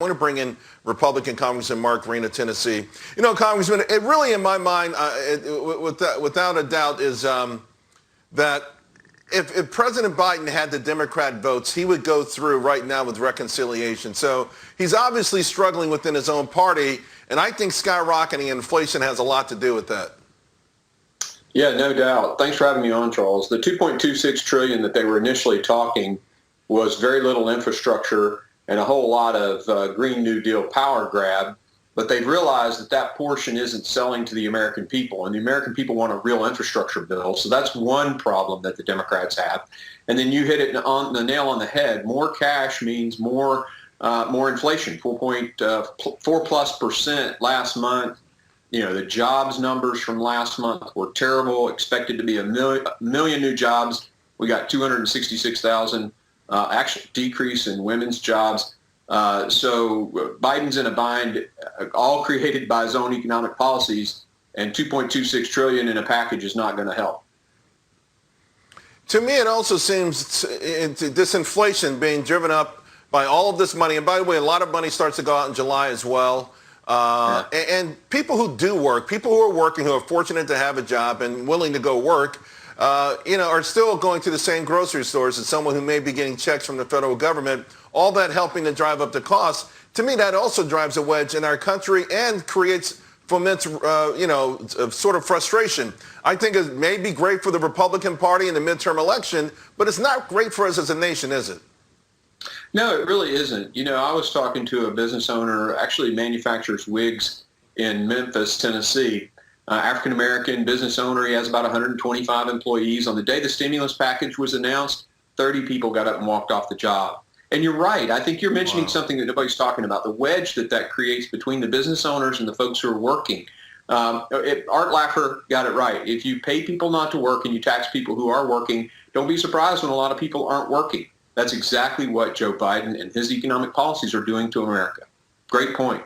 I want to bring in Republican Congressman Mark Green of Tennessee. You know, Congressman, it really, in my mind, without a doubt, is that if President Biden had the Democrat votes, he would go through right now with reconciliation. So he's obviously struggling within his own party, and I think skyrocketing inflation has a lot to do with that. Yeah, no doubt. Thanks for having me on, Charles. The $2.26 trillion that they were initially talking was very little infrastructure and a whole lot of Green New Deal power grab. But they've realized that that portion isn't selling to the American people, and the American people want a real infrastructure bill. So that's one problem that the Democrats have. And then you hit it on the nail on the head. More cash means more inflation, 4.4+% last month. You know, the jobs numbers from last month were terrible, expected to be a million new jobs. We got 266,000 actual decrease in women's jobs. So Biden's in a bind, all created by his own economic policies, and $2.26 trillion in a package is not going to help. To me, it also seems this inflation being driven up by all of this money. And by the way, a lot of money starts to go out in July as well. And people who do work, people who are working, who are fortunate to have a job and willing to go work, are still going to the same grocery stores as someone who may be getting checks from the federal government, all that helping to drive up the cost. To me, that also drives a wedge in our country and foments, sort of frustration. I think it may be great for the Republican Party in the midterm election, but it's not great for us as a nation, is it? No, it really isn't. You know, I was talking to a business owner, actually manufactures wigs in Memphis, Tennessee. African-American business owner. He has about 125 employees. On the day the stimulus package was announced, 30 people got up and walked off the job. And you're right. I think you're mentioning something that nobody's talking about, the wedge that creates between the business owners and the folks who are working. Art Laffer got it right. If you pay people not to work and you tax people who are working, don't be surprised when a lot of people aren't working. That's exactly what Joe Biden and his economic policies are doing to America. Great point.